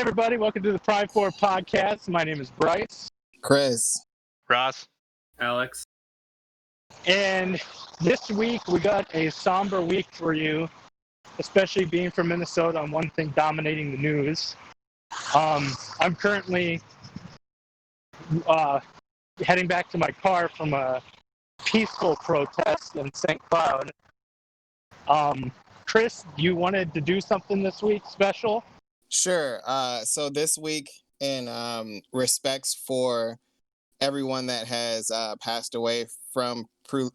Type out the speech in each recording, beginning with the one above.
everybody. Welcome to the Prime 4 podcast. My name is Bryce. Chris. Ross. Alex. And this week, we got a somber week for you, especially being from Minnesota on one thing dominating the news. I'm currently heading back to my car from a peaceful protest in St. Cloud. Chris, you wanted to do something this week special? Sure. So this week, in respects for everyone that has passed away from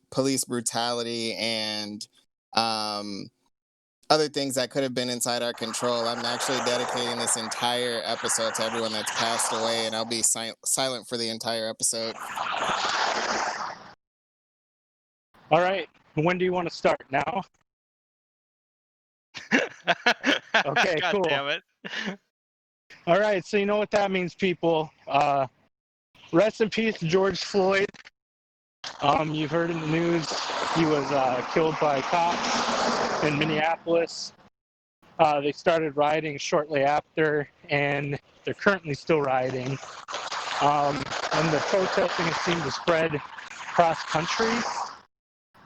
police brutality and other things that could have been inside our control, I'm actually dedicating this entire episode to everyone that's passed away, and I'll be silent for the entire episode. All right. When do you want to start? Now? Okay, God cool. Damn it. All right, so you know what that means, people. Rest in peace, George Floyd. You've heard in the news he was killed by cops in Minneapolis. They started rioting shortly after, and they're currently still rioting. And the protesting has seemed to spread across country.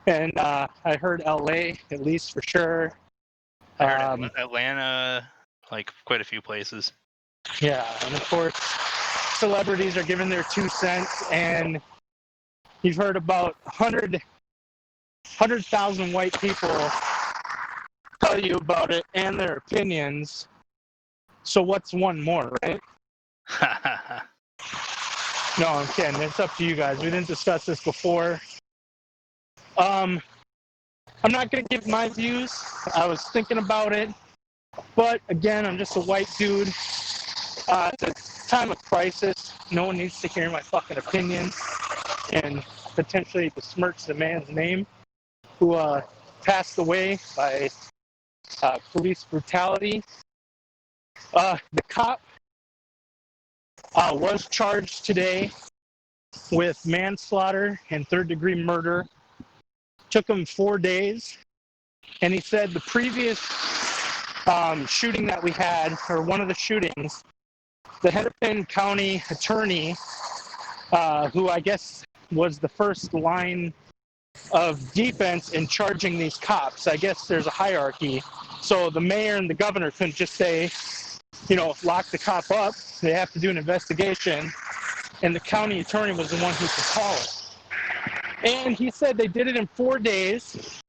And I heard LA, at least for sure. I heard Atlanta, like quite a few places. Yeah, and of course, celebrities are giving their 2 cents, and you've heard about 100,000 white people tell you about it and their opinions. So what's one more, right? No, I'm kidding. It's up to you guys. We didn't discuss this before. I'm not going to give my views. I was thinking about it. But again, I'm just a white dude. It's a time of crisis. No one needs to hear my fucking opinion and potentially besmirch the man's name who passed away by police brutality. The cop was charged today with manslaughter and third-degree murder. Took him 4 days. And he said the previous shooting that we had, or one of the shootings, the Hennepin County attorney, who I guess was the first line of defense in charging these cops. I guess there's a hierarchy. So the mayor and the governor couldn't just say, lock the cop up. They have to do an investigation. And the county attorney was the one who could call it. And he said they did it in 4 days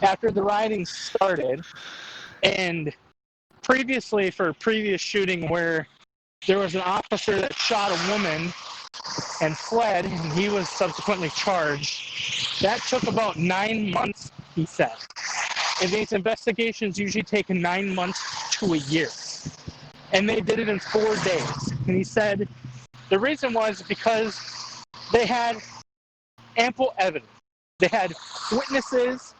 after the rioting started. And previously, for a previous shooting where there was an officer that shot a woman and fled, and he was subsequently charged, that took about 9 months, he said. And these investigations usually take 9 months to a year. And they did it in 4 days. And he said the reason was because they had ample evidence. They had witnesses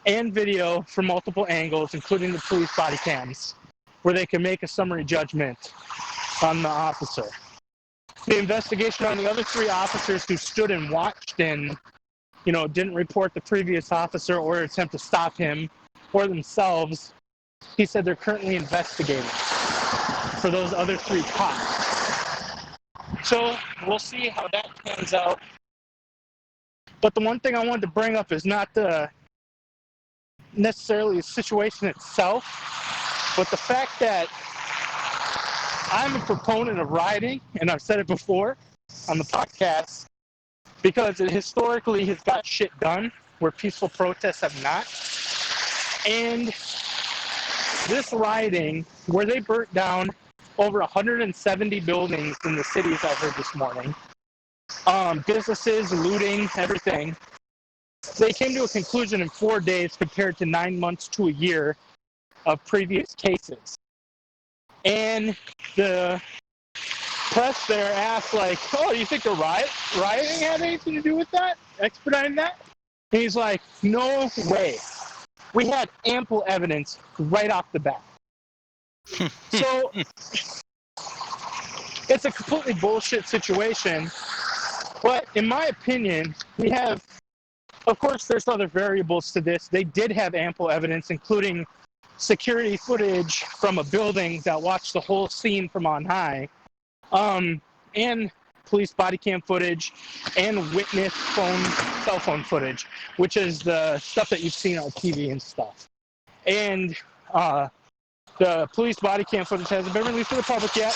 and video from multiple angles, including the police body cams, where they could make a summary judgment on the officer. The investigation on the other 3 officers who stood and watched and, didn't report the previous officer or attempt to stop him or themselves, he said they're currently investigating for those other 3 cops. So we'll see how that pans out. But the one thing I wanted to bring up is not necessarily the situation itself, but the fact that I'm a proponent of rioting, and I've said it before on the podcast, because it historically has got shit done where peaceful protests have not. And this rioting, where they burnt down over 170 buildings in the cities, I heard this morning, businesses, looting, everything, they came to a conclusion in 4 days compared to 9 months to a year of previous cases. And the press there asked, you think the rioting had anything to do with that? Expediting that? And he's like, no way. We had ample evidence right off the bat. So it's a completely bullshit situation. But in my opinion, we have, of course, there's other variables to this. They did have ample evidence, including security footage from a building that watched the whole scene from on high, and police body cam footage, and witness cell phone footage, which is the stuff that you've seen on TV and stuff. And the police body cam footage hasn't been released to the public yet.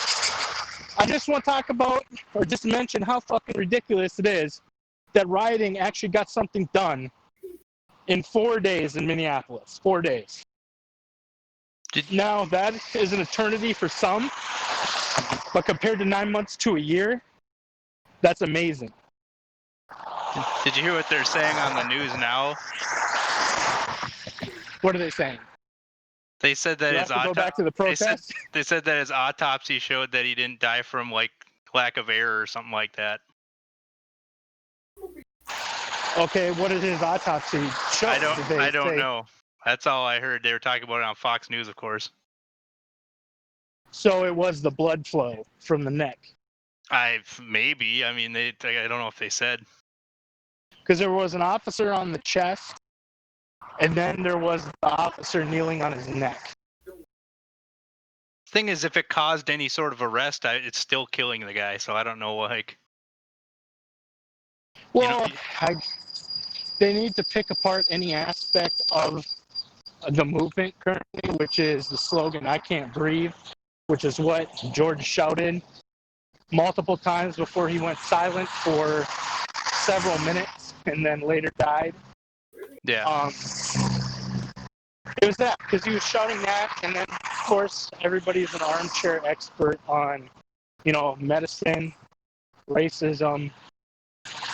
I just want to talk about, or just mention how fucking ridiculous it is that rioting actually got something done in 4 days in Minneapolis. 4 days. Now, that is an eternity for some, but compared to 9 months to a year, that's amazing. Did you hear what they're saying on the news now? What are they saying? They said that his go back to the protest? They said that his autopsy showed that he didn't die from like lack of air or something like that. Okay, what did his autopsy show? I don't know. That's all I heard. They were talking about it on Fox News, of course. So it was the blood flow from the neck. Maybe. I mean, I don't know if they said. Because there was an officer on the chest, and then there was the officer kneeling on his neck. Thing is, if it caused any sort of arrest, it's still killing the guy. So I don't know, like. Well, they need to pick apart any aspect of the movement currently, which is the slogan, "I can't breathe," which is what George shouted multiple times before he went silent for several minutes and then later died. Yeah. It was that, because he was shouting that, and then, of course, everybody's an armchair expert on, medicine, racism,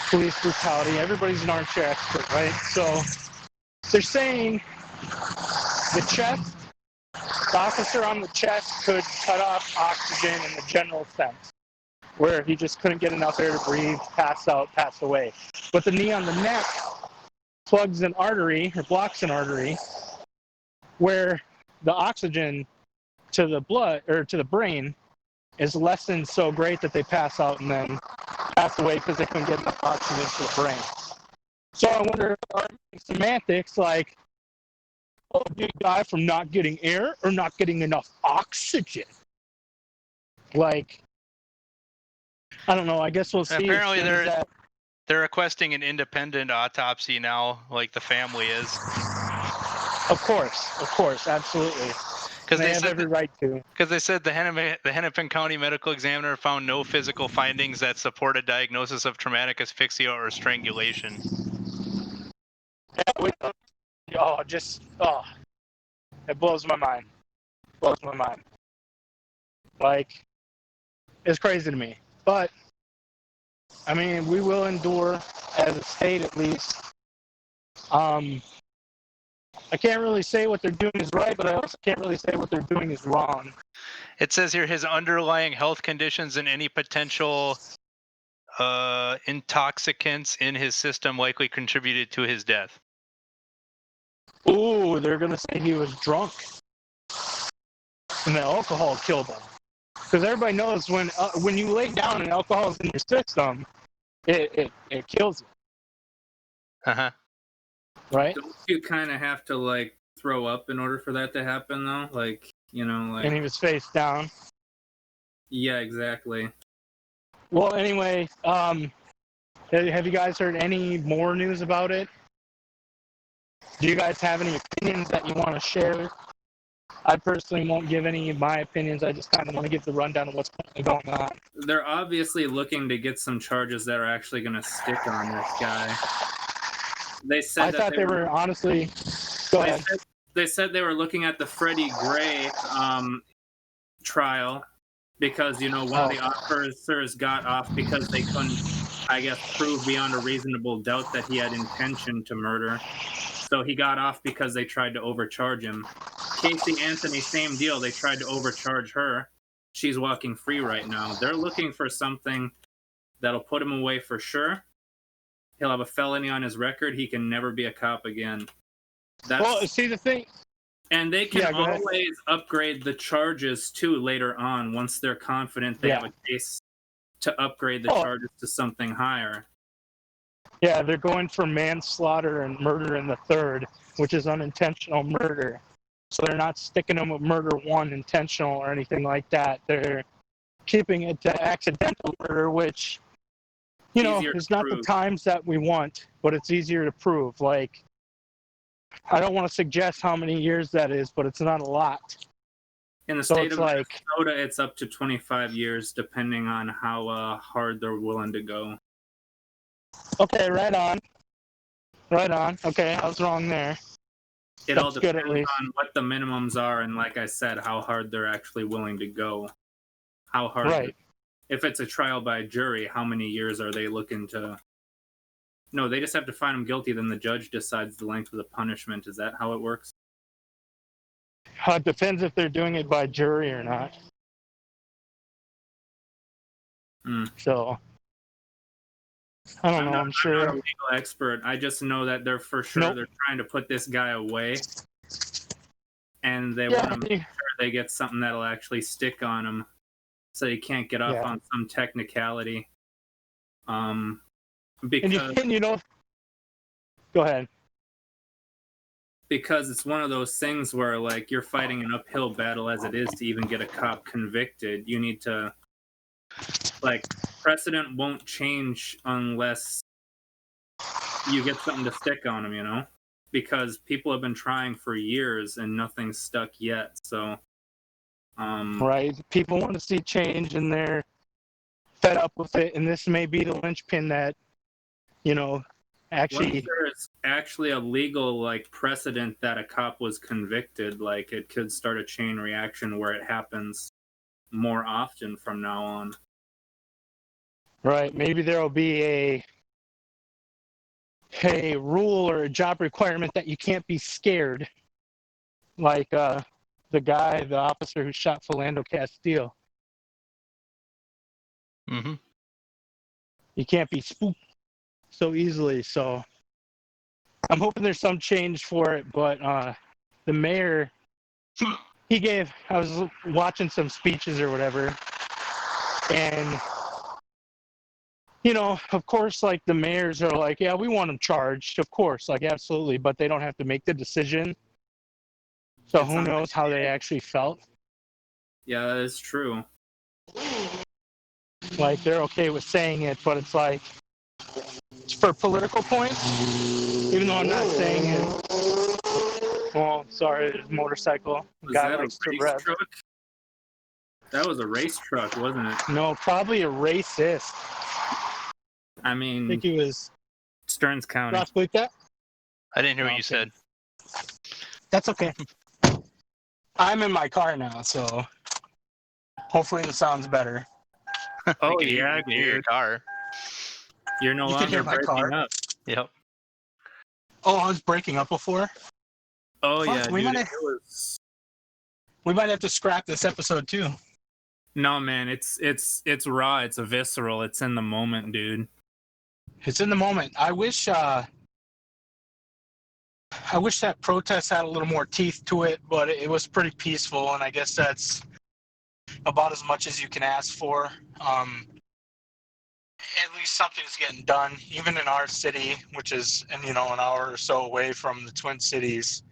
police brutality. Everybody's an armchair expert, right? So they're saying the officer on the chest could cut off oxygen in the general sense, where he just couldn't get enough air to breathe, pass out, pass away. But the knee on the neck plugs an artery, or blocks an artery, where the oxygen to the blood, or to the brain, is lessened so great that they pass out and then pass away because they couldn't get enough oxygen to the brain. So I wonder, are semantics like, oh, did you die from not getting air or not getting enough oxygen? Like, I don't know. I guess we'll see. Apparently, they're requesting an independent autopsy now, like the family is. Of course, absolutely. Because they have every right to. Because they said the Hennepin County Medical Examiner found no physical findings that support a diagnosis of traumatic asphyxia or strangulation. Yeah, it blows my mind. Like, it's crazy to me. But, I mean, we will endure, as a state at least. I can't really say what they're doing is right, but I also can't really say what they're doing is wrong. It says here his underlying health conditions and any potential intoxicants in his system likely contributed to his death. Ooh, they're going to say he was drunk. And the alcohol killed him. Because everybody knows when you lay down and alcohol is in your system, it kills you. Uh-huh. Right? Don't you kind of have to, like, throw up in order for that to happen, though? Like, And he was face down. Yeah, exactly. Well, anyway, have you guys heard any more news about it? Do you guys have any opinions that you want to share? I personally won't give any of my opinions. I just kind of want to give the rundown of what's going on. They're obviously looking to get some charges that are actually going to stick on this guy. They said I thought they were honestly. Go ahead. They said they were looking at the Freddie Gray trial because, one of the officers got off because they couldn't, I guess, prove beyond a reasonable doubt that he had intention to murder. So he got off because they tried to overcharge him. Casey Anthony, same deal. They tried to overcharge her. She's walking free right now. They're looking for something that'll put him away for sure. He'll have a felony on his record. He can never be a cop again. Well, see the thing. And they can always upgrade the charges too later on once they're confident they have a case to upgrade the charges to something higher. Yeah, they're going for manslaughter and murder in the third, which is unintentional murder. So they're not sticking them with murder one intentional or anything like that. They're keeping it to accidental murder, which, you know, Easier to is not the prove. times that we want, but it's easier to prove. Like, I don't want to suggest how many years that is, but it's not a lot. In the So state it's of like, Minnesota, it's up to 25 years, depending on how hard they're willing to go. okay, right on. Right on. Okay, I was wrong there. It all That's good, at depends least. on what the minimums are, and like I said, how hard they're actually willing to go. How hard? Right. If it's a trial by jury, how many years are they looking to? No, they just have to find them guilty. Then the judge decides the length of the punishment. Is that how it works? It depends if they're doing it by jury or not. So, I don't know. I'm not sure. a legal expert. I just know that they're for sure Nope. they're trying to put this guy away, and they Yeah, want to make sure they get something that'll actually stick on him, so he can't get off on some technicality. Because and you know, go ahead. Because it's one of those things where, like, you're fighting an uphill battle as it is to even get a cop convicted. You need to, like, precedent won't change unless you get something to stick on them, you know? Because people have been trying for years and nothing's stuck yet. So, Right. People want to see change and they're fed up with it. And this may be the linchpin that, you know, actually. Once there's actually a legal, like, precedent that a cop was convicted, like, it could start a chain reaction where it happens more often from now on. Right. Maybe there will be a rule or a job requirement that you can't be scared. Like the officer who shot Philando Castile. Mm-hmm. You can't be spooked so easily. So I'm hoping there's some change for it. But the mayor, I was watching some speeches or whatever. And, you know, of course, like the mayors are like, yeah, we want them charged. Of course, like absolutely. But they don't have to make the decision. So who knows how they actually felt? Yeah, that is true. Like, they're okay with saying it, but it's like, it's for political points, even though I'm not saying it. Well, sorry, there's a motorcycle. Was Guy that a likes to race rev. truck? That was a race truck, wasn't it? No, probably a racist. I I mean, think he was. Stearns County. Ross, bleep that? I didn't hear what you Okay. said. That's okay. I'm in my car now, so hopefully it sounds better. Oh, You yeah, can hear your dude. car. You're no You can longer hear my breaking car. up. Yep. Oh, I was breaking up before? Oh, Fuck, yeah, we dude. might It was... We might have to scrap this episode, too. No, man, it's raw. It's a visceral. It's in the moment, dude. It's in the moment. I wish that protest had a little more teeth to it, but it was pretty peaceful, and I guess that's about as much as you can ask for. At least something's getting done, even in our city, which is, an hour or so away from the Twin Cities.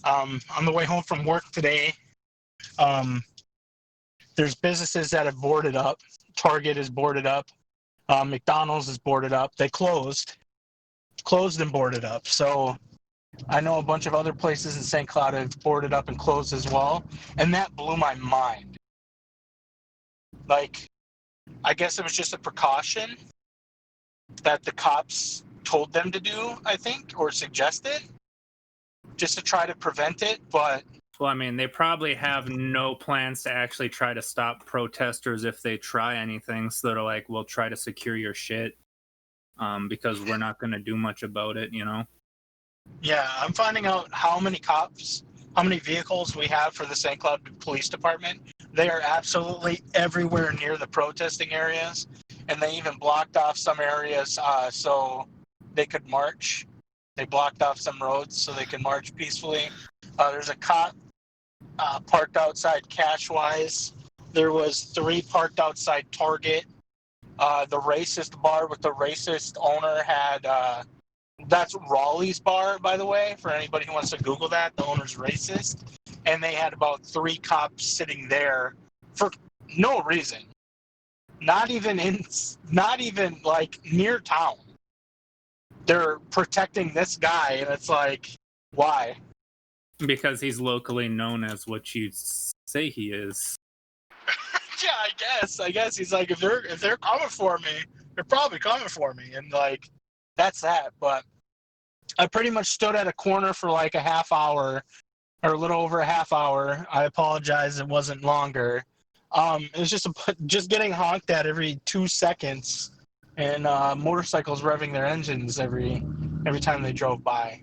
On the way home from work today, there's businesses that have boarded up. Target is boarded up. McDonald's is boarded up. They closed and boarded up. So I know a bunch of other places in St. Cloud have boarded up and closed as well. And that blew my mind. Like, I guess it was just a precaution that the cops told them to do, I think, or suggested, just to try to prevent it. But Well, I mean, they probably have no plans to actually try to stop protesters if they try anything. So they're like, we'll try to secure your shit because we're not going to do much about it, you know? yeah, I'm finding out how many vehicles we have for the St. Cloud Police Department. They are absolutely everywhere near the protesting areas, and they even blocked off some areas so they could march. They blocked off some roads so they could march peacefully. There's a cop parked outside Cashwise. There was 3 parked outside Target. The racist bar with the racist owner had... that's Raleigh's bar, by the way, for anybody who wants to Google that. The owner's racist. and they had about 3 cops sitting there for no reason. Not even like near town. They're protecting this guy, and it's like, why? Because he's locally known as what you say he is. Yeah, I guess he's like, if they're coming for me, they're probably coming for me, and like, that's that. But I pretty much stood at a corner for like a half hour, or a little over a half hour. I apologize, it wasn't longer. It was just getting honked at every 2 seconds, and motorcycles revving their engines every time they drove by.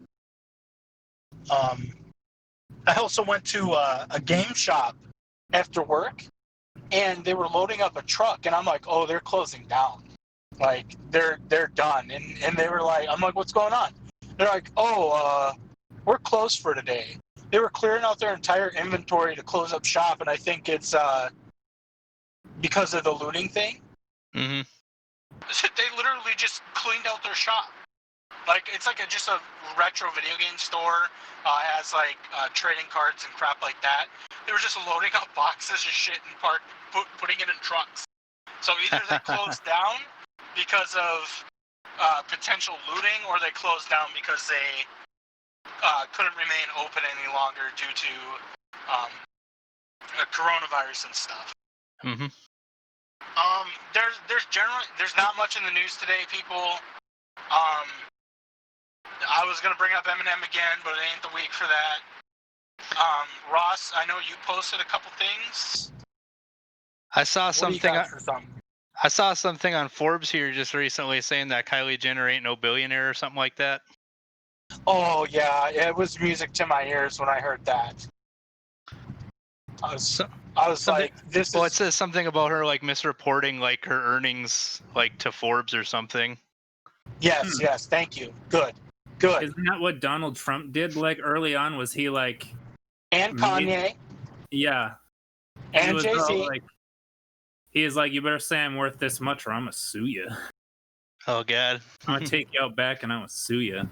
I also went to a game shop after work, and they were loading up a truck, and I'm like, oh, they're closing down. Like, they're done. And they were like, I'm like, what's going on? They're like, oh, we're closed for today. They were clearing out their entire inventory to close up shop, and I think it's because of the looting thing. Mm-hmm. They literally just cleaned out their shop. Like, it's like just a retro video game store. Has like trading cards and crap like that. They were just loading up boxes of shit and putting it in trucks. So either they closed down because of potential looting, or they closed down because they couldn't remain open any longer due to coronavirus and stuff. Mm-hmm. There's not much in the news today, people. I was gonna bring up Eminem again, but it ain't the week for that. Ross, I know you posted a couple things. I saw What do you something. got for something? I saw something on Forbes here just recently saying that Kylie Jenner ain't no billionaire or something like that. Oh yeah, it was music to my ears when I heard that. I was like, this Well, is. it says something about her like misreporting like her earnings like to Forbes or something. Yes, thank you. Good. Isn't that what Donald Trump did? Like early on, was he like? And Kanye. Yeah. And Jay-Z. Like, he is like, you better say I'm worth this much, or I'm gonna sue you. Oh God. I'm gonna take you out back, and I'm gonna sue you.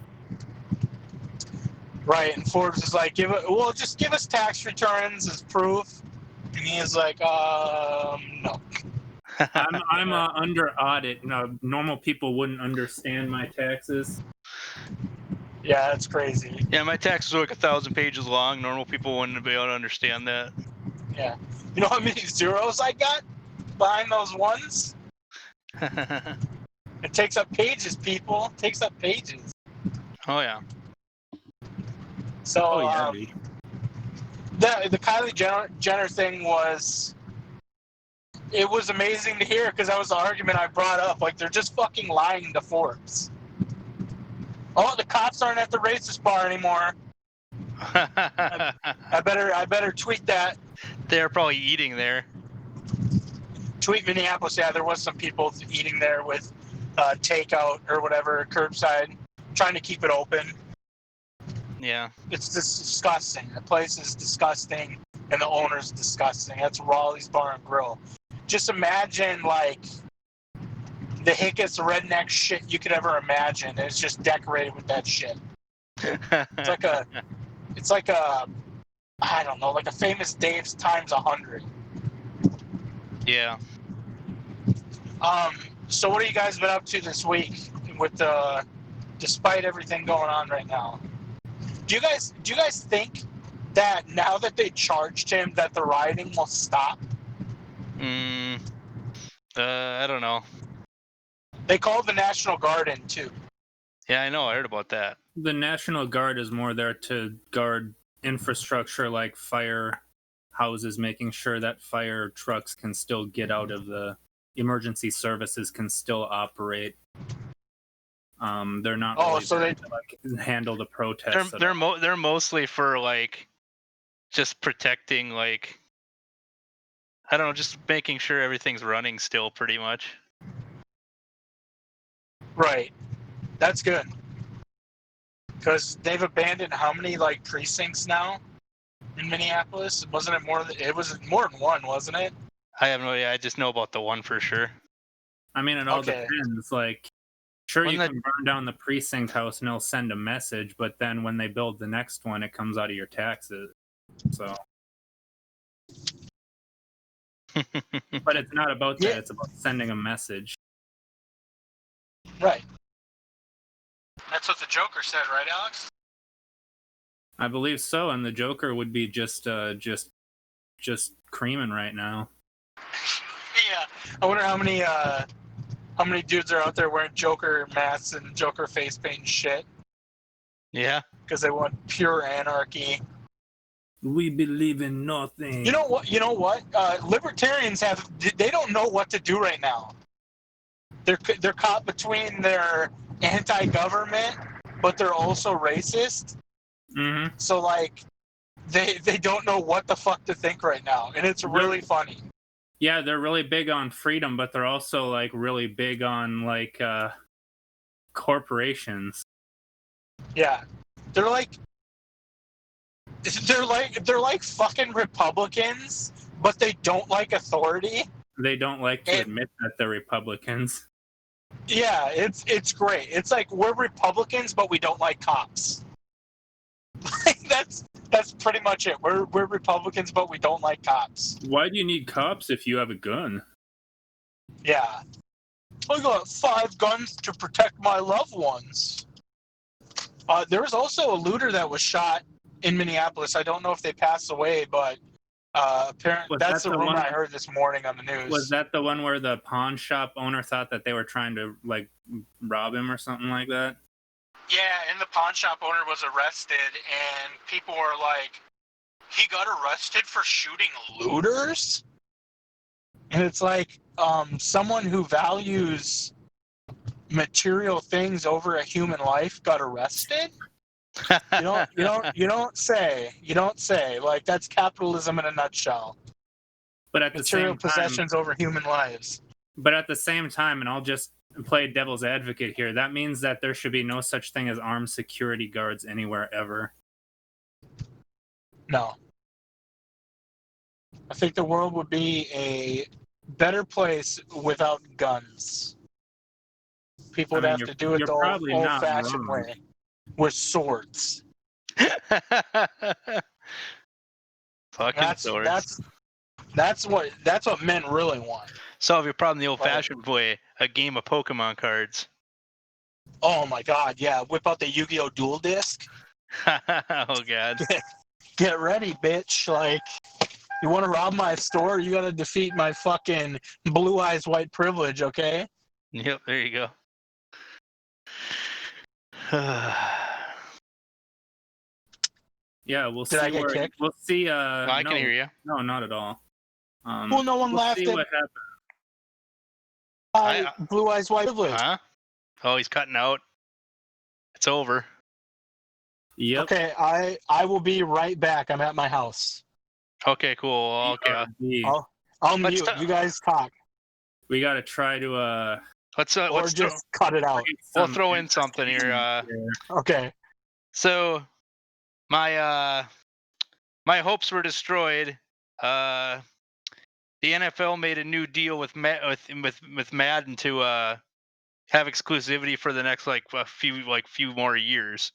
Right, and Forbes is like, just give us tax returns as proof. And he is like, no. I'm under audit. No, normal people wouldn't understand my taxes. Yeah, that's crazy. Yeah, my taxes are like 1,000 pages long. Normal people wouldn't be able to understand that. Yeah. You know how many zeros I got behind those ones? It takes up pages, people. It takes up pages. Oh yeah. So, dude. the Kylie Jenner thing was, it was amazing to hear, because that was the argument I brought up. Like, they're just fucking lying to Forbes. Oh, the cops aren't at the racist bar anymore. I better tweet that. They're probably eating there. Tweet Minneapolis. Yeah, there was some people eating there with takeout or whatever, curbside, trying to keep it open. Yeah. It's just disgusting. The place is disgusting, and the owner's disgusting. That's Raleigh's Bar and Grill. Just imagine, like, the hickest redneck shit you could ever imagine. It's just decorated with that shit. It's like a I don't know, like a Famous Dave's times 100. Yeah. So what have you guys been up to this week with despite everything going on right now? Do you guys think that now that they charged him that the rioting will stop? I don't know. They called the National Guard in too. Yeah, I know. I heard about that. The National Guard is more there to guard infrastructure like fire houses, making sure that fire trucks can still get out of the emergency services can still operate. They're not. Oh, really so there they to, like, handle the protests. They're mostly for like just protecting, like, I don't know, just making sure everything's running still, pretty much. Right. That's good. Because they've abandoned how many, like, precincts now in Minneapolis? Wasn't it more? It was more than one, wasn't it? I have no idea. I just know about the one for sure. I mean, it all Okay. depends. Like, sure, When you can burn down the precinct house and it'll send a message, but then when they build the next one, it comes out of your taxes. So, but it's not about that. Yeah. It's about sending a message. Right. That's what the Joker said, right, Alex? I believe so, and the Joker would be just creaming right now. Yeah. I wonder how many dudes are out there wearing Joker masks and Joker face paint and shit Yeah. because they want pure anarchy. We believe in nothing. You know what? Libertarians they don't know what to do right now. They're caught between their anti-government, but they're also racist. Mm-hmm. So like, they don't know what the fuck to think right now, and it's really funny. Yeah, they're really big on freedom, but they're also like really big on like corporations. Yeah, they're like fucking Republicans, but they don't like authority. They don't like to admit that they're Republicans. Yeah, it's great. It's like we're Republicans, but we don't like cops. That's pretty much it. We're Republicans, but we don't like cops. Why do you need cops if you have a gun? Yeah, I got 5 guns to protect my loved ones. There was also a looter that was shot in Minneapolis. I don't know if they passed away, but apparently that's the rumor I heard this morning on the news. Was that the one where the pawn shop owner thought that they were trying to like rob him or something like that? Yeah, and the pawn shop owner was arrested, and people were like, he got arrested for shooting looters? And it's like, someone who values material things over a human life got arrested? You don't say. Like, that's capitalism in a nutshell. But at the Material same time, possessions over human lives. But at the same time, and I'll just play devil's advocate here, that means that there should be no such thing as armed security guards anywhere ever. No. I think the world would be a better place without guns. People would have to do it the old-fashioned way, with swords. Fucking swords. That's what men really want. Solve your problem the old-fashioned way. A game of Pokemon cards. Oh my god, yeah. Whip out the Yu-Gi-Oh! Dual Disc. Oh god. Get ready, bitch. Like, you want to rob my store? You got to defeat my fucking blue eyes white privilege, okay? Yep, there you go. Yeah, we'll Did see. I get kicked? We'll see. I can hear you. No, not at all. Well, no one laughed see at what happens. blue eyes white privilege. Huh? Oh, he's cutting out. It's over. Yep. Okay, I will be right back. I'm at my house. Okay, cool. Okay. I'll mute. You guys talk. We got to try to let's just cut it out. We'll throw in something here. Okay. So my hopes were destroyed. The NFL made a new deal with Madden to have exclusivity for the next few more years,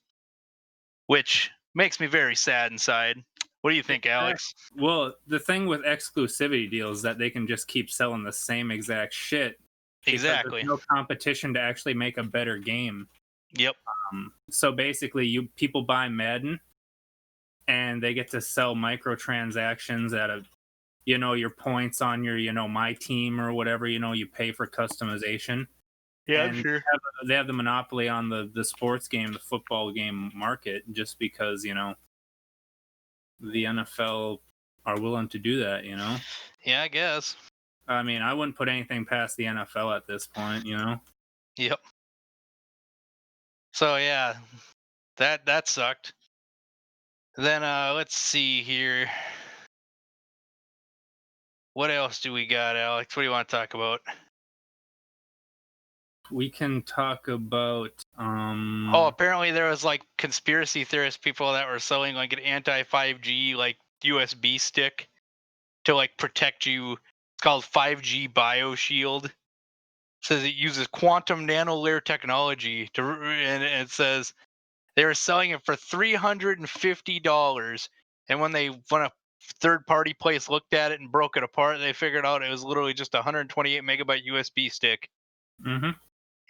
which makes me very sad inside. What do you think, Alex? Well, the thing with exclusivity deals is that they can just keep selling the same exact shit. Exactly. There's no competition to actually make a better game. Yep. So basically, people buy Madden, and they get to sell microtransactions at your points on your, my team or whatever, you pay for customization. Yeah, and sure. They have the monopoly on the sports game, the football game market, just because, the NFL are willing to do that, Yeah, I guess. I mean, I wouldn't put anything past the NFL at this point, Yep. So yeah, that sucked. Then let's see here. What else do we got, Alex? What do you want to talk about? We can talk about apparently there was like conspiracy theorist people that were selling like an anti-5G like USB stick to like protect you. It's called 5G BioShield. It says it uses quantum nanolayer technology and it says they were selling it for $350 And when a third party place looked at it and broke it apart, they figured out it was literally just a 128 megabyte USB stick. Mm-hmm.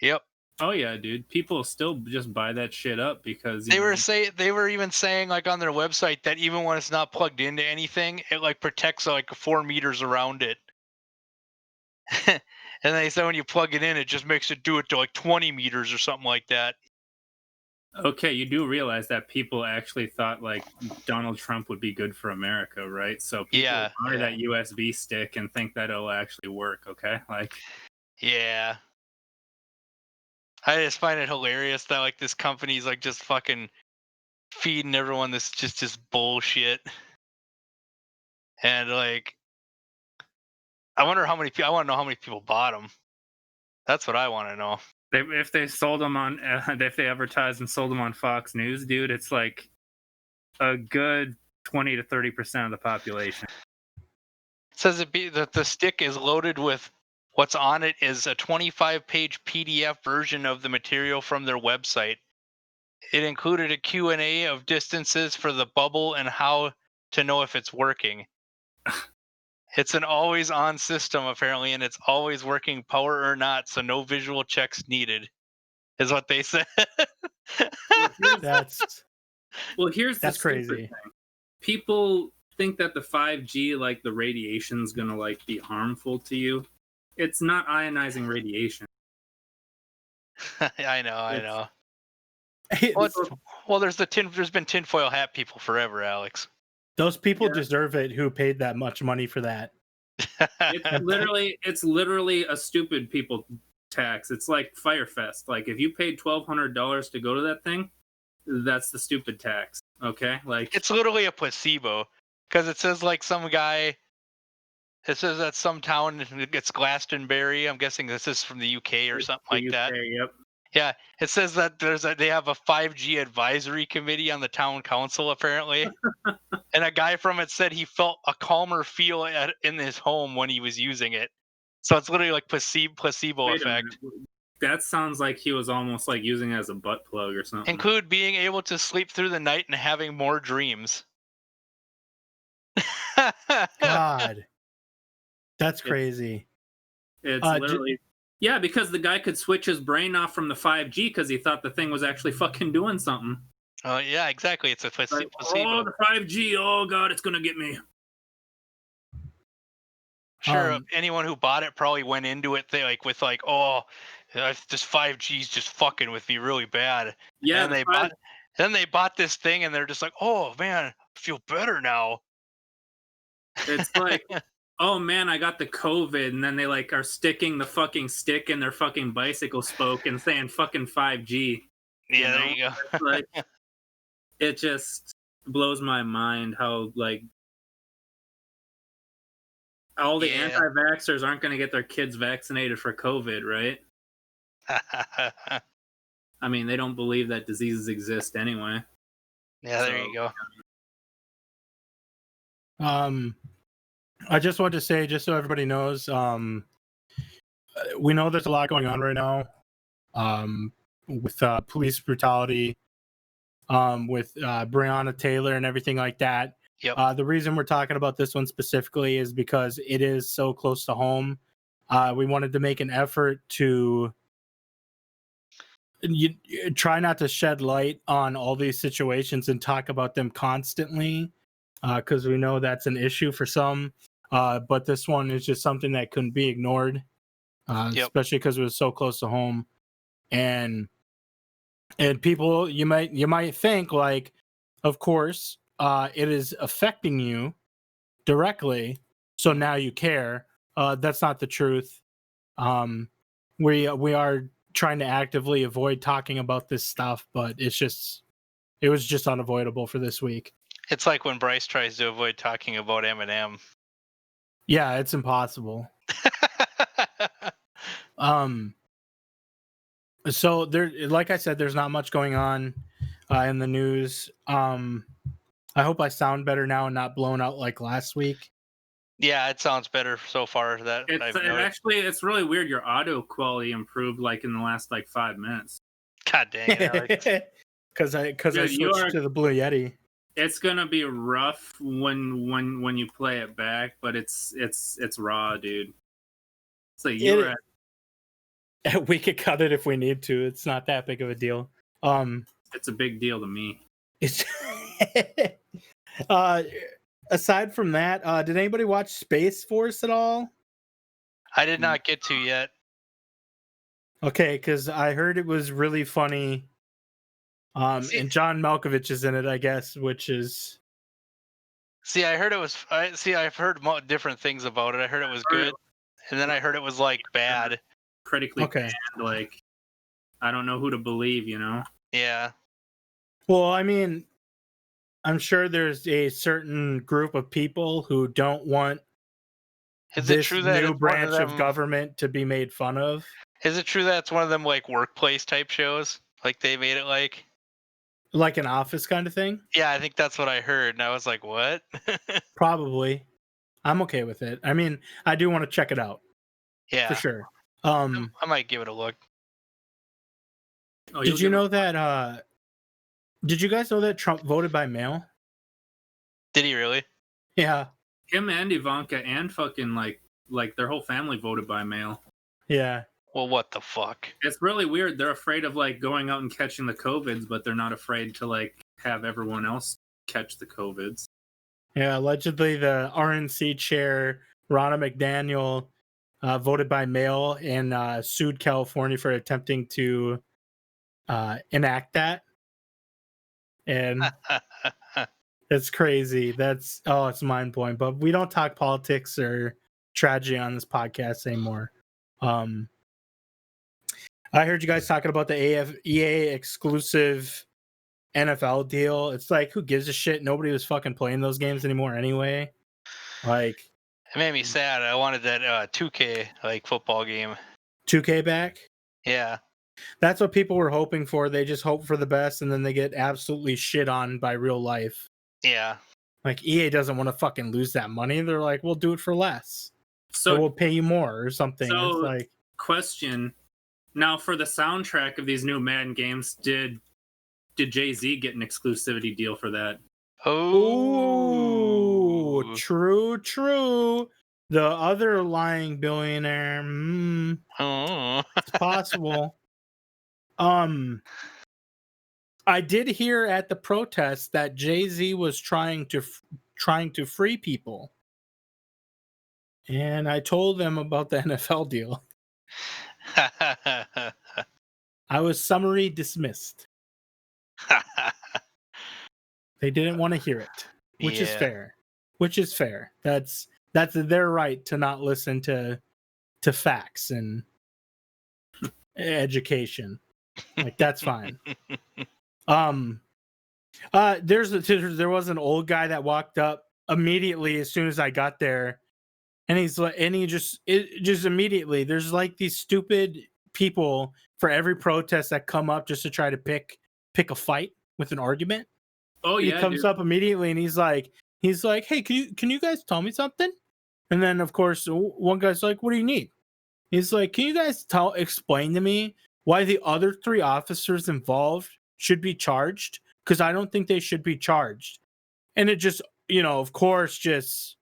Yep. Oh yeah, dude. People still just buy that shit up because They were even saying like on their website that even when it's not plugged into anything, it like protects like 4 meters around it. And they said when you plug it in, it just makes it do it to like 20 meters or something like that. Okay, you do realize that people actually thought like Donald Trump would be good for America, right? So people buy that USB stick and think that it'll actually work, okay? Like, yeah. I just find it hilarious that like this company's like just fucking feeding everyone this just bullshit. And like I want to know how many people bought them. That's what I want to know. if they sold them on, if they advertised and sold them on Fox News, dude, it's like a good 20 to 30% of the population. It says that the stick is loaded with what's on it is a 25-page PDF version of the material from their website. It included a Q&A of distances for the bubble and how to know if it's working. It's an always-on system, apparently, and it's always working, power or not, so no visual checks needed, is what they said. That's Crazy crazy. Thing. People think that the 5G, like the radiation's gonna like be harmful to you. It's not ionizing radiation. I know. Well, there's been tinfoil hat people forever, Alex. Those people deserve it who paid that much money for that. It's literally a stupid people tax. It's like Firefest. Like if you paid $1,200 to go to that thing, that's the stupid tax. Okay, like it's literally a placebo because it says like some guy. It says that some town, it's Glastonbury. I'm guessing this is from the UK or something like that. Yep. Yeah, it says that they have a 5G advisory committee on the town council apparently, and a guy from it said he felt a calmer feel in his home when he was using it. So it's literally like placebo effect. That sounds like he was almost like using it as a butt plug or something. Include being able to sleep through the night and having more dreams. God, that's crazy. It's literally. Yeah, because the guy could switch his brain off from the 5G because he thought the thing was actually fucking doing something. Oh, yeah, exactly. It's a placebo. Oh, the 5G. Oh, God, it's going to get me. Sure, anyone who bought it probably went into it oh, this 5G is just fucking with me really bad. Yeah, and then they bought this thing and they're just like, oh, man, I feel better now. It's like... oh man, I got the COVID, and then they like are sticking the fucking stick in their fucking bicycle spoke and saying fucking 5G. Yeah, there you go. Like, it just blows my mind how like all the anti-vaxxers aren't going to get their kids vaccinated for COVID, right? I mean, they don't believe that diseases exist anyway. Yeah, there you go. I just want to say, just so everybody knows, we know there's a lot going on right now with police brutality, with Breonna Taylor and everything like that. Yep. The reason we're talking about this one specifically is because it is so close to home. We wanted to make an effort to try not to shed light on all these situations and talk about them constantly, because we know that's an issue for some. But this one is just something that couldn't be ignored, especially because it was so close to home. And people, you might think like, of course, it is affecting you directly, so now you care. That's not the truth. We are trying to actively avoid talking about this stuff, but it was just unavoidable for this week. It's like when Bryce tries to avoid talking about Eminem. Yeah, it's impossible. So there, like I said, there's not much going on in the news. I hope I sound better now and not blown out like last week. Yeah, it sounds better so far. It's really weird. Your audio quality improved like in the last like 5 minutes. God dang it, Alex. Because I switched to the Blue Yeti. It's gonna be rough when you play it back, but it's raw, dude. So you were We could cut it if we need to. It's not that big of a deal. it's a big deal to me. It's aside from that, did anybody watch Space Force at all? I did not get to yet. Okay, because I heard it was really funny. And John Malkovich is in it, I guess, which is. See, I heard it was. I've heard different things about it. I heard it was good, and then I heard it was like bad. Critically panned, like I don't know who to believe, you know? Yeah. Well, I mean, I'm sure there's a certain group of people who don't want this new branch of government to be made fun of. Is it true that it's one of them like workplace type shows? Like they made it like an Office kind of thing? Yeah, I think that's what I heard, and I was like, what? Probably. I'm okay with it. I mean, I do want to check it out. Yeah. For sure. I might give it a look. Did you know that did you guys know that Trump voted by mail? Did he really? Yeah. Him and Ivanka and fucking like their whole family voted by mail. Yeah. Well, what the fuck? It's really weird. They're afraid of like going out and catching the COVIDs, but they're not afraid to like have everyone else catch the COVIDs. Yeah, allegedly the RNC chair, Ronna McDaniel, voted by mail and sued California for attempting to enact that. And it's crazy. It's mind blowing. But we don't talk politics or tragedy on this podcast anymore. I heard you guys talking about the EA exclusive NFL deal. It's like, who gives a shit? Nobody was fucking playing those games anymore anyway. Like, it made me sad. I wanted that 2K like football game. 2K back? Yeah. That's what people were hoping for. They just hope for the best and then they get absolutely shit on by real life. Yeah. Like, EA doesn't want to fucking lose that money. They're like, we'll do it for less. So we'll pay you more or something. So, it's like, question. Now, for the soundtrack of these new Madden games, did Jay-Z get an exclusivity deal for that? Oh, true. The other lying billionaire. It's possible. I did hear at the protest that Jay-Z was trying to free people, and I told them about the NFL deal. I was summary dismissed. They didn't want to hear it, which is fair. That's their right to not listen to facts and education. Like, that's fine. There was an old guy that walked up immediately as soon as I got there, and he just immediately, there's like these stupid people for every protest that come up just to try to pick a fight with an argument. Oh yeah, he comes up immediately and he's like, hey, can you guys tell me something? And then of course one guy's like, what do you need? He's like, can you guys explain to me why the other 3 officers involved should be charged? Because I don't think they should be charged. And it just, of course, just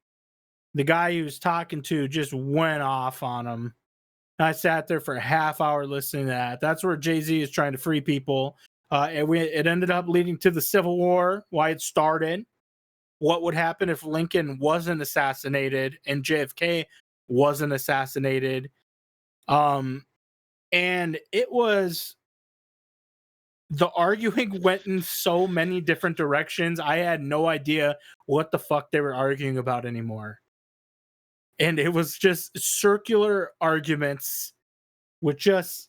the guy he was talking to just went off on him. I sat there for a half hour listening to that. That's where Jay-Z is trying to free people. It ended up leading to the Civil War, why it started. What would happen if Lincoln wasn't assassinated and JFK wasn't assassinated? And it was, the arguing went in so many different directions. I had no idea what the fuck they were arguing about anymore. And it was just circular arguments with just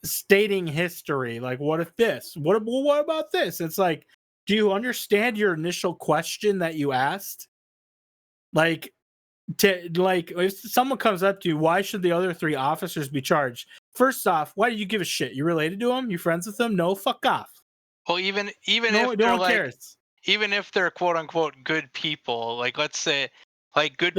stating history. Like, what if this? What about this? It's like, do you understand your initial question that you asked? Like, if someone comes up to you, why should the other 3 officers be charged? First off, why do you give a shit? You related to them? You friends with them? No, fuck off. Well, even no, if they're no one cares. Even if they're quote unquote good people, like let's say, like good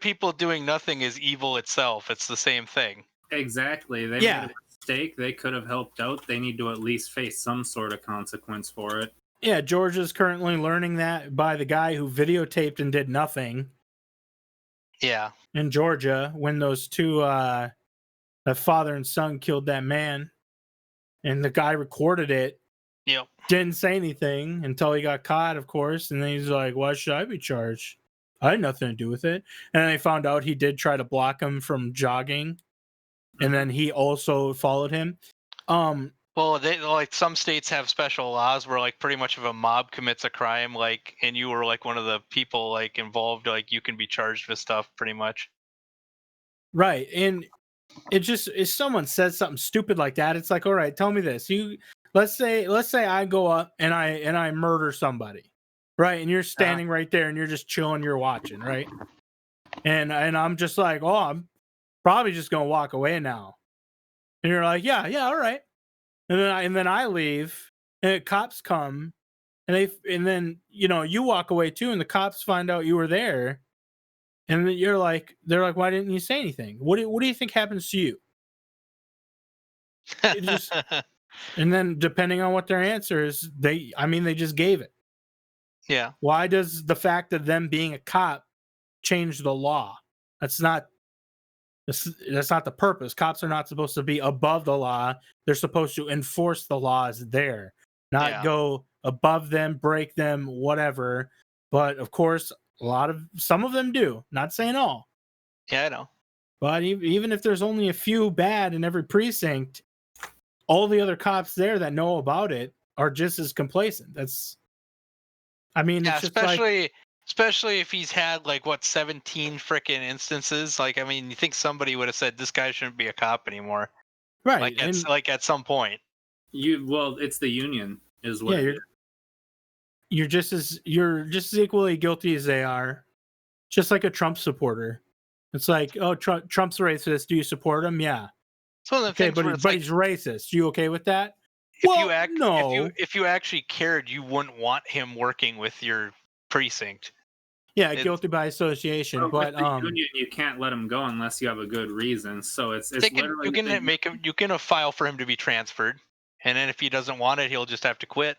people doing nothing is evil itself. It's the same thing. Exactly. They made a mistake. They could have helped out. They need to at least face some sort of consequence for it. Yeah, Georgia's currently learning that by the guy who videotaped and did nothing Yeah. in Georgia when those two, the father and son killed that man, and the guy recorded it. Yep. Didn't say anything until he got caught, of course, and then he's like, "Why should I be charged? I had nothing to do with it." And they found out he did try to block him from jogging, and then he also followed him. Well, they like some states have special laws where like pretty much if a mob commits a crime, like, and you were like one of the people like involved, like you can be charged with stuff pretty much. Right, and it just if someone says something stupid like that, it's like, all right, tell me this. Let's say I go up and I murder somebody, right? And you're standing right there and you're just chilling, you're watching, right? And I'm just like, oh, I'm probably just gonna walk away now. And you're like, yeah, all right. And then I leave, and the cops come, and then you walk away too, and the cops find out you were there, and then they're like, why didn't you say anything? What do you think happens to you? It just, and then depending on what their answer is, they just gave it. Yeah. Why does the fact of them being a cop change the law? That's not the purpose. Cops are not supposed to be above the law. They're supposed to enforce the laws there, not go above them, break them, whatever. But of course, some of them do. Not saying all. Yeah, I know. But even if there's only a few bad in every precinct, all the other cops there that know about it are just as complacent. It's just especially if he's had like 17 freaking instances. Like, I mean, you think somebody would have said this guy shouldn't be a cop anymore, right? Like at some point. It's the union, is what. Yeah, you're just as equally guilty as they are. Just like a Trump supporter, it's like, oh, Trump's racist. Do you support him? Yeah. It's one of the things but he's racist. You okay with that? If you actually cared, you wouldn't want him working with your precinct. Yeah, guilty by association. But with the union, you can't let him go unless you have a good reason. So you can file for him to be transferred, and then if he doesn't want it, he'll just have to quit.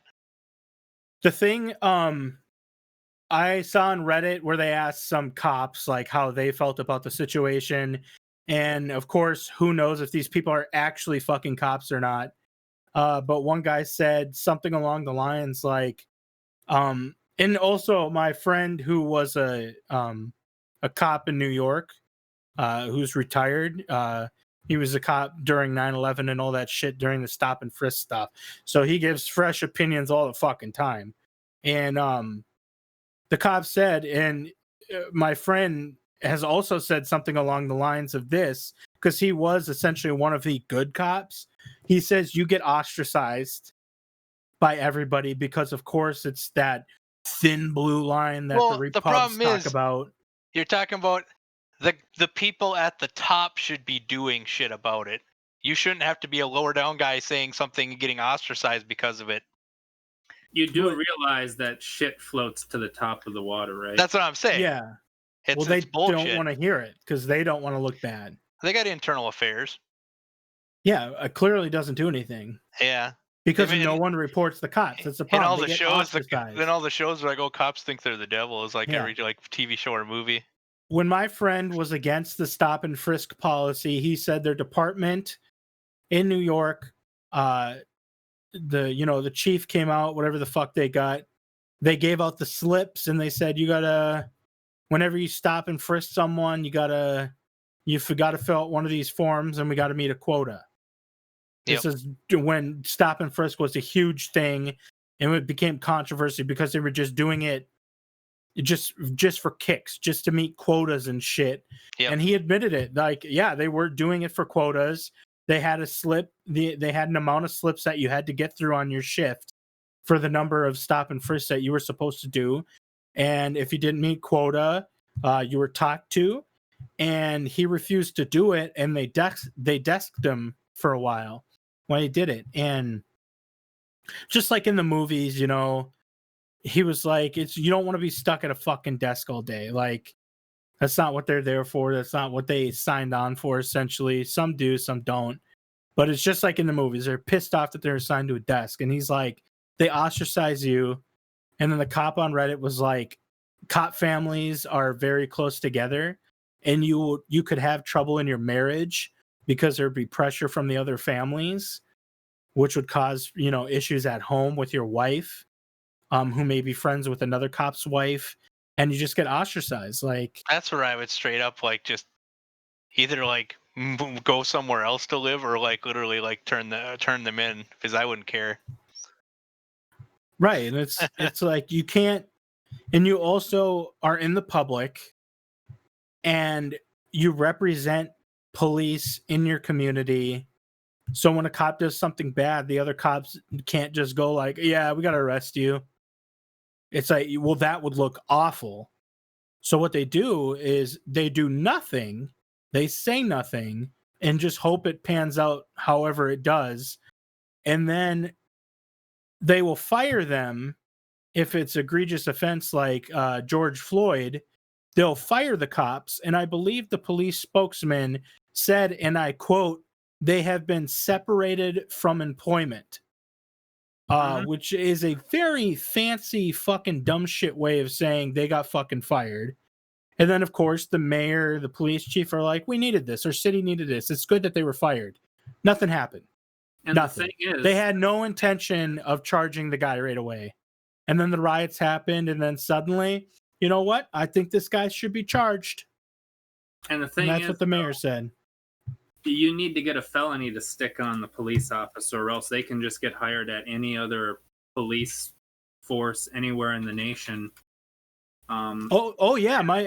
The thing I saw on Reddit where they asked some cops like how they felt about the situation, and of course, who knows if these people are actually fucking cops or not. But one guy said something along the lines like, and also my friend who was a cop in New York, who's retired. He was a cop during 9/11 and all that shit during the stop and frisk stuff. So he gives fresh opinions all the fucking time. And the cop said, and my friend has also said something along the lines of this, because he was essentially one of the good cops. He says you get ostracized by everybody because, of course, it's that thin blue line that the Republicans talk about. You're talking about the people at the top should be doing shit about it. You shouldn't have to be a lower down guy saying something and getting ostracized because of it. You do realize that shit floats to the top of the water, right? That's what I'm saying. Yeah. It's they bullshit. Don't want to hear it because they don't want to look bad. They got internal affairs. Yeah, it clearly doesn't do anything. Yeah. Because no one reports the cops. That's the problem. And all the shows are like, oh, cops think they're the devil. It's like every TV show or movie. When my friend was against the stop and frisk policy, he said their department in New York, the chief came out, whatever the fuck they got. They gave out the slips and they said, you gotta, whenever you stop and frisk someone, you forgot to fill out one of these forms and we got to meet a quota. Yep. This is when stop and frisk was a huge thing, and it became controversy because they were just doing it just for kicks, just to meet quotas and shit. Yep. And he admitted it. Like, yeah, they were doing it for quotas. They had a slip. They had an amount of slips that you had to get through on your shift for the number of stop and frisk that you were supposed to do. And if you didn't meet quota, you were talked to. And he refused to do it, and they desked him for a while when he did it. And just like in the movies, he was like, you don't want to be stuck at a fucking desk all day. Like, that's not what they're there for. That's not what they signed on for, essentially. Some do, some don't. But it's just like in the movies. They're pissed off that they're assigned to a desk. And he's like, they ostracize you, and then the cop on Reddit was like, cop families are very close together, and you could have trouble in your marriage because there'd be pressure from the other families, which would cause, you know, issues at home with your wife, who may be friends with another cop's wife, and you just get ostracized. Like, That's where I would straight up like just either like go somewhere else to live or like literally like turn them in, because I wouldn't care. right, and it's like you can't, and you also are in the public, and you represent police in your community. So when a cop does something bad, the other cops can't just go like, yeah, we got to arrest you. It's like, well, that would look awful. So what they do is they do nothing, they say nothing, and just hope it pans out however it does. And then they will fire them if it's egregious offense like George Floyd. They'll fire the cops. And I believe the police spokesman said, and I quote, they have been separated from employment, which is a very fancy fucking dumb shit way of saying they got fucking fired. And then, of course, the mayor, the police chief are like, we needed this. Our city needed this. It's good that they were fired. Nothing happened. And Nothing. the thing is, They had no intention of charging the guy right away. And then the riots happened. And then suddenly, you know what? I think this guy should be charged. and the thing And that's is, what the mayor said. you need to get a felony to stick on the police officer, or else they can just get hired at any other police force anywhere in the nation. Oh yeah, my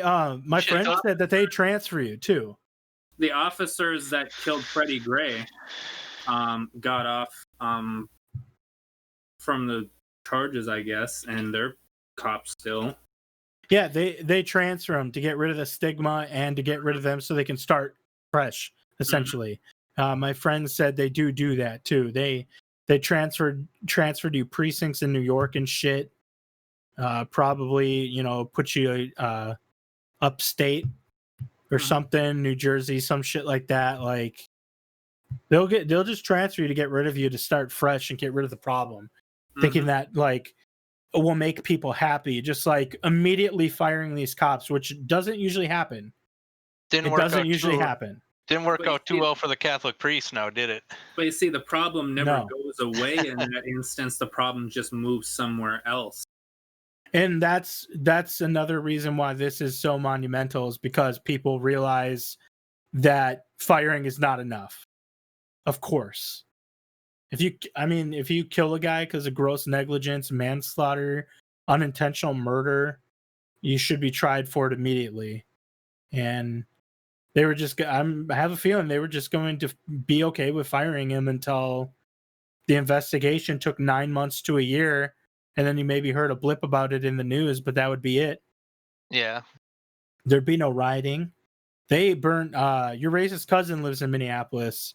Shit, friend don't- said that they transfer you too. The officers that killed Freddie Gray got off from the charges, I guess, and they're cops still. Yeah, they transfer them to get rid of the stigma and to get rid of them so they can start fresh, essentially. My friend said they do that too. They transferred you precincts in New York and shit. Probably, you know, put you upstate or something, New Jersey, some shit like that. Like they'll just transfer you to get rid of you to start fresh and get rid of the problem, thinking that like it will make people happy. Just like immediately firing these cops, which doesn't usually happen. Didn't It work doesn't out usually too, happen. Didn't work But out too you- well for the Catholic priests now, did it? But you see, the problem never No. goes away in that instance. The problem just moves somewhere else. And that's another reason why this is so monumental, is because people realize that firing is not enough. Of course. If you kill a guy because of gross negligence, manslaughter, unintentional murder, you should be tried for it immediately. And they were just, I have a feeling they were just going to be okay with firing him until the investigation took 9 months to a year. And then you maybe heard a blip about it in the news, but that would be it. Yeah. There'd be no rioting. They burnt, your racist cousin lives in Minneapolis.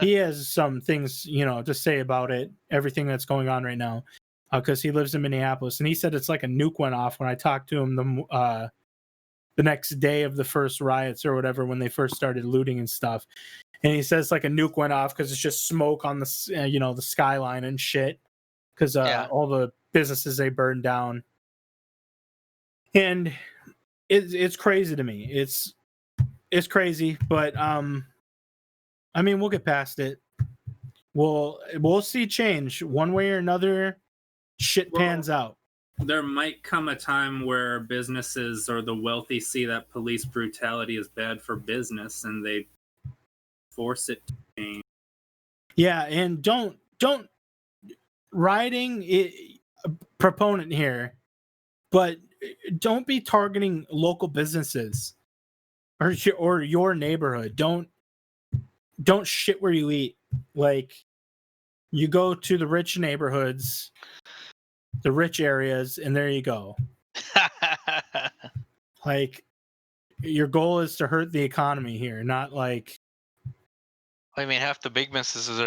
He has some things, you know, to say about it, everything that's going on right now, because he lives in Minneapolis, and he said it's like a nuke went off when I talked to him the next day of the first riots or whatever, when they first started looting and stuff. And he says like a nuke went off because it's just smoke on the the skyline and shit, because all the businesses they burned down. And it's crazy to me. It's crazy, but I mean, we'll get past it. We'll see change one way or another. Shit pans out. There might come a time where businesses or the wealthy see that police brutality is bad for business, and they force it to change. Yeah, and don't rioting proponent here, but don't be targeting local businesses or your neighborhood. Don't shit where you eat. Like, you go to the rich neighborhoods, the rich areas, and there you go. Like, your goal is to hurt the economy here, not like. I mean, half the big businesses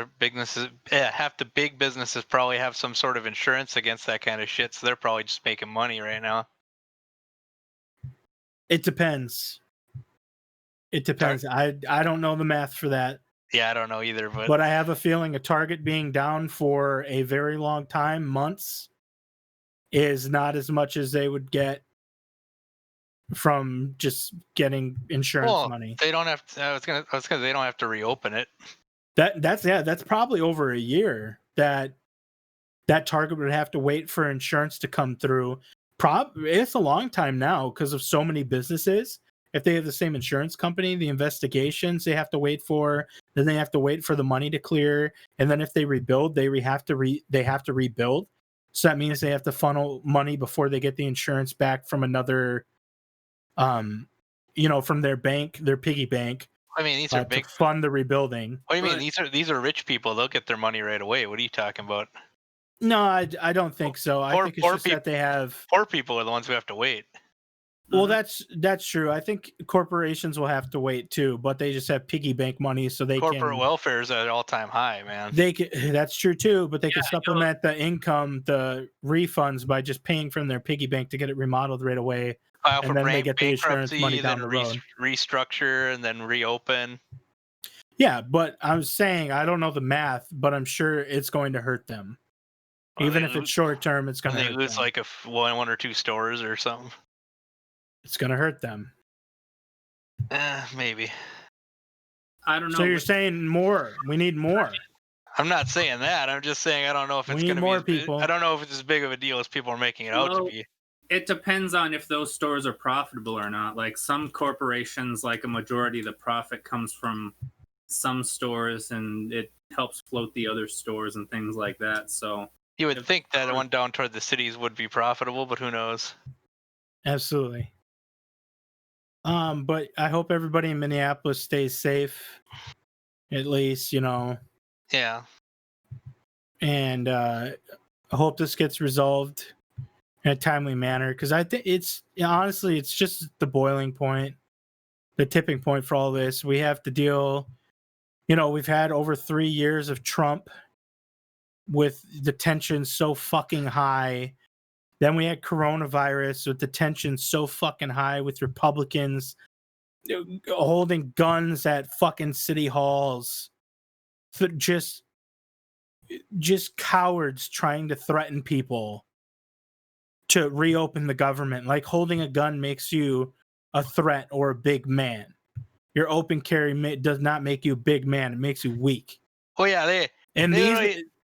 probably have some sort of insurance against that kind of shit, so they're probably just making money right now. It depends. I don't know the math for that. Yeah, I don't know either, But I have a feeling a Target being down for a very long time, months, is not as much as they would get from just getting insurance money. they don't have to, I was gonna they don't have to reopen it. That's probably over a year that Target would have to wait for insurance to come through. It's a long time now because of so many businesses. If they have the same insurance company, the investigations they have to wait for, then they have to wait for the money to clear, and then if they rebuild, they have to rebuild. So that means they have to funnel money before they get the insurance back from another, from their bank, their piggy bank. I mean, these are to big. fund the rebuilding. What do you mean? These are rich people. They'll get their money right away. What are you talking about? No, I don't think so. I think it's just that they have poor people are the ones who have to wait. Well, that's true. I think corporations will have to wait too, but they just have piggy bank money, so they corporate welfare is at an all-time high, man. That's true too, but they can supplement the income, the refunds by just paying from their piggy bank to get it remodeled right away, and then they get the insurance money down the road. Restructure and then reopen. Yeah, but I'm saying I don't know the math, but I'm sure it's going to hurt them. Well, even if it's short term, it's going to hurt them. They lose like one or two stores or something. It's going to hurt them. Maybe. I don't know. So you're saying more? We need more. I'm not saying that. I'm just saying I don't know if it's going to be more people. I don't know if it's as big of a deal as people are making it out to be. It depends on if those stores are profitable or not. Like some corporations, like a majority of the profit comes from some stores, and it helps float the other stores and things like that. So you would think that one down toward the cities would be profitable, but who knows? Absolutely. But I hope everybody in Minneapolis stays safe, at least, Yeah. And I hope this gets resolved in a timely manner, because I think honestly, it's just the boiling point, the tipping point for all this. We have to deal, we've had over 3 years of Trump with the tension so fucking high. Then we had coronavirus with the tension so fucking high with Republicans holding guns at fucking city halls. Just cowards trying to threaten people to reopen the government. Like holding a gun makes you a threat or a big man. Your open carry does not make you a big man. It makes you weak. Oh yeah,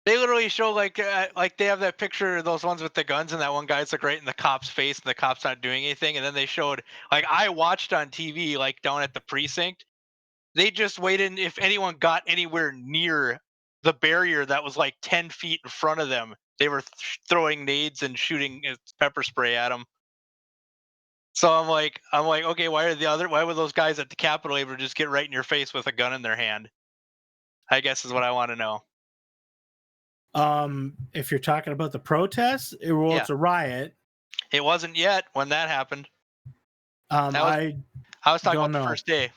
they literally show like they have that picture of those ones with the guns, and that one guy's like right in the cop's face, and the cop's not doing anything. And then they showed, like, I watched on TV, like down at the precinct, they just waited. If anyone got anywhere near the barrier that was like 10 feet in front of them, they were throwing nades and shooting pepper spray at them. So I'm like, okay, why were those guys at the Capitol able to just get right in your face with a gun in their hand? I guess is what I want to know. If you're talking about the protests, it's a riot. It wasn't yet when that happened. I was talking about the first day.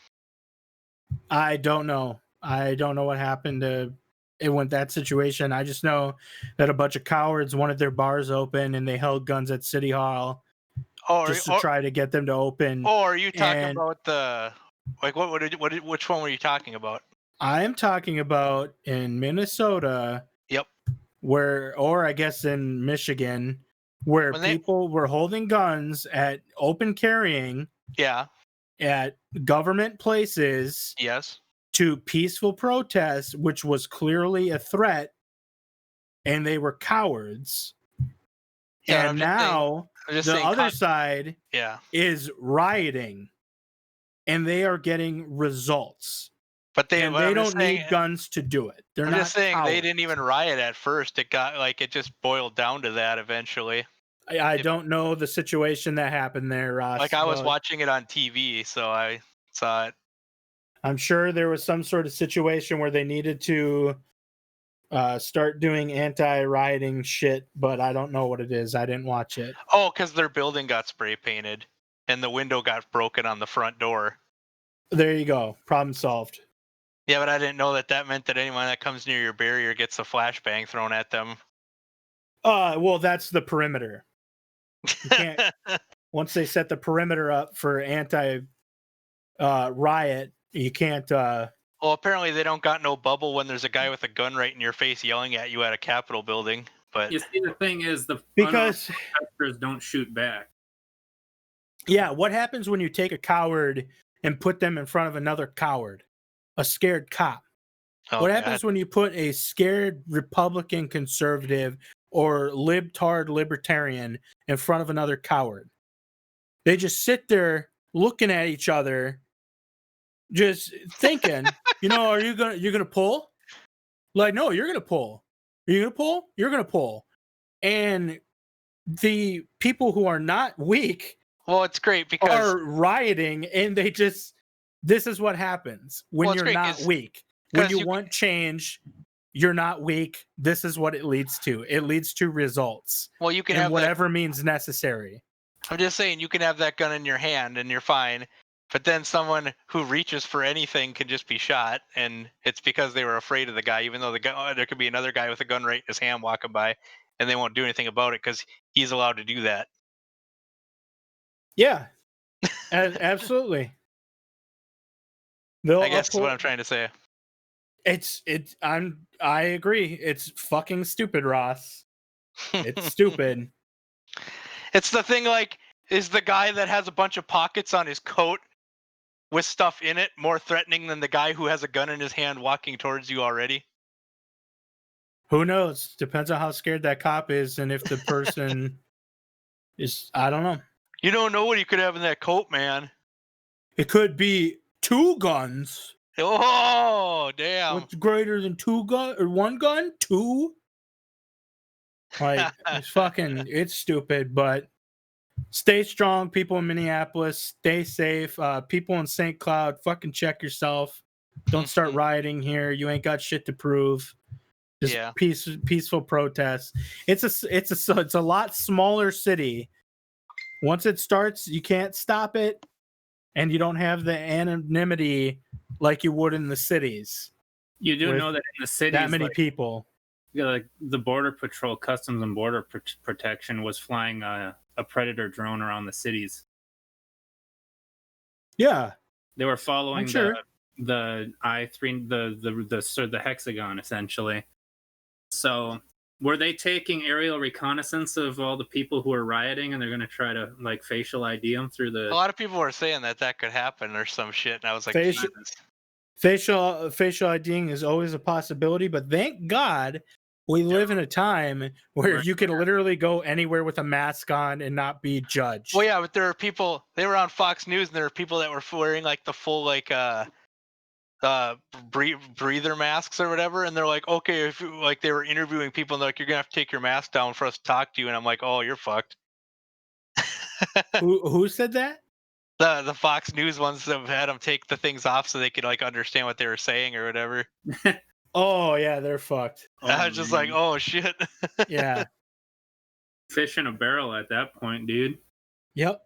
I don't know. I don't know what happened to it went that situation. I just know that a bunch of cowards wanted their bars open and they held guns at City Hall to try to get them to open. Oh, are you talking about the which one were you talking about? I am talking about in Minnesota. Yep. Or I guess in Michigan, where people were holding guns at open carrying. Yeah. At government places. Yes. To peaceful protests, which was clearly a threat, and they were cowards. Yeah, and now the other side is rioting, and they are getting results. But they don't need guns to do it. I'm just saying cowards. They didn't even riot at first. It got it just boiled down to that eventually. I don't know the situation that happened there, Ross. Like I was watching it on TV, so I saw it. I'm sure there was some sort of situation where they needed to start doing anti-rioting shit, but I don't know what it is. I didn't watch it. Oh, because their building got spray painted and the window got broken on the front door. There you go. Problem solved. Yeah, but I didn't know that meant that anyone that comes near your barrier gets a flashbang thrown at them. Well, that's the perimeter. You can't, once they set the perimeter up for anti-riot, you can't. Well, apparently they don't got no bubble when there's a guy with a gun right in your face yelling at you at a Capitol building. But You see, the thing is, the Because protesters don't shoot back. yeah, what happens when you take a coward and put them in front of another coward, a scared cop? What happens when you put a scared Republican conservative or libtard libertarian in front of another coward? They just sit there looking at each other, just thinking, are you're gonna pull? Like, no, you're gonna pull. Are you gonna pull? You're gonna pull. And the people who are not weak well, it's great because are rioting, and this is what happens when Well, it's you're great not 'cause- weak. When 'cause you you want change, you're not weak. This is what it leads to. It leads to results. well, you can And have whatever means necessary. I'm just saying you can have that gun in your hand and you're fine. But then someone who reaches for anything can just be shot, and it's because they were afraid of the guy, even though there could be another guy with a gun right in his hand walking by, and they won't do anything about it because he's allowed to do that. Yeah. Absolutely. I guess that's what I'm trying to say. I agree. It's fucking stupid, Ross. It's stupid. It's the thing, like, is the guy that has a bunch of pockets on his coat with stuff in it more threatening than the guy who has a gun in his hand walking towards you already? Who knows? Depends on how scared that cop is and if the person is, I don't know. You don't know what he could have in that coat, man. It could be 2 guns. Oh, damn. What's greater than 2 gun or 1 gun? 2? Like, it's stupid, but stay strong, people in Minneapolis. Stay safe. People in St. Cloud, fucking check yourself. Don't start rioting here. You ain't got shit to prove. Just peaceful protests. It's a lot smaller city. Once it starts, you can't stop it, and you don't have the anonymity like you would in the cities. You do know that in the cities, that many people. Like the Border Patrol, Customs and Border Protection was flying a Predator drone around the cities. Yeah, they were following sure. the I-3, the hexagon essentially. So were they taking aerial reconnaissance of all the people who are rioting, and they're going to try to like facial ID them through the? A lot of people were saying that could happen or some shit, and I was like, facial IDing is always a possibility, but thank God we live in a time where you can literally go anywhere with a mask on and not be judged. Well, yeah, but there are people. They were on Fox News, and there were people that were wearing like the full breather masks or whatever, and they're like, okay, if like they were interviewing people, and they're like, you're gonna have to take your mask down for us to talk to you, and I'm like, oh, you're fucked. Who said that? The Fox News ones that have had them take the things off so they could like understand what they were saying or whatever. Oh yeah, they're fucked. I was just like, oh shit. Yeah. Fish in a barrel at that point, dude. Yep.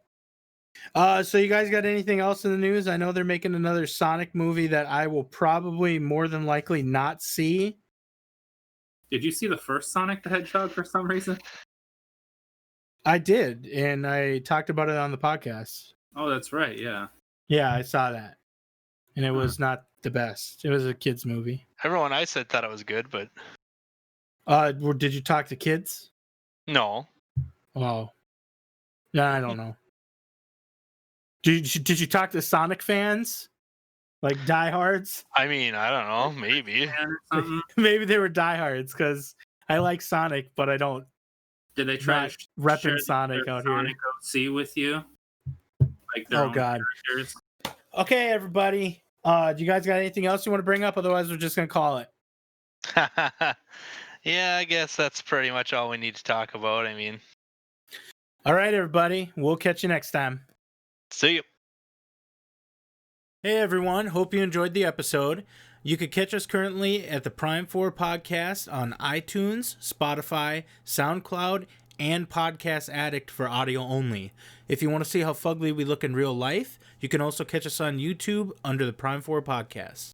So you guys got anything else in the news? I know they're making another Sonic movie that I will probably more than likely not see. Did you see the first Sonic the Hedgehog for some reason? I did, and I talked about it on the podcast. Oh, that's right. Yeah. Yeah, I saw that. And it was not the best. It was a kid's movie. Everyone I said thought it was good, but did you talk to kids? no. Oh. Yeah, I don't know. Did you talk to Sonic fans? Like diehards? I mean, I don't know, maybe. Maybe they were diehards because I like Sonic, but I don't. Did they try to repping Sonic out Sonic here? OC with you? Like their own God. characters? Okay, everybody. Do you guys got anything else you want to bring up? Otherwise, we're just gonna call it. Yeah, I guess that's pretty much all we need to talk about. I mean, all right, everybody. We'll catch you next time. see you. Hey, everyone. Hope you enjoyed the episode. You could catch us currently at the Prime 4 podcast on iTunes, Spotify, SoundCloud, and Podcast Addict for audio only. If you want to see how fugly we look in real life, you can also catch us on YouTube under the Prime 4 podcast.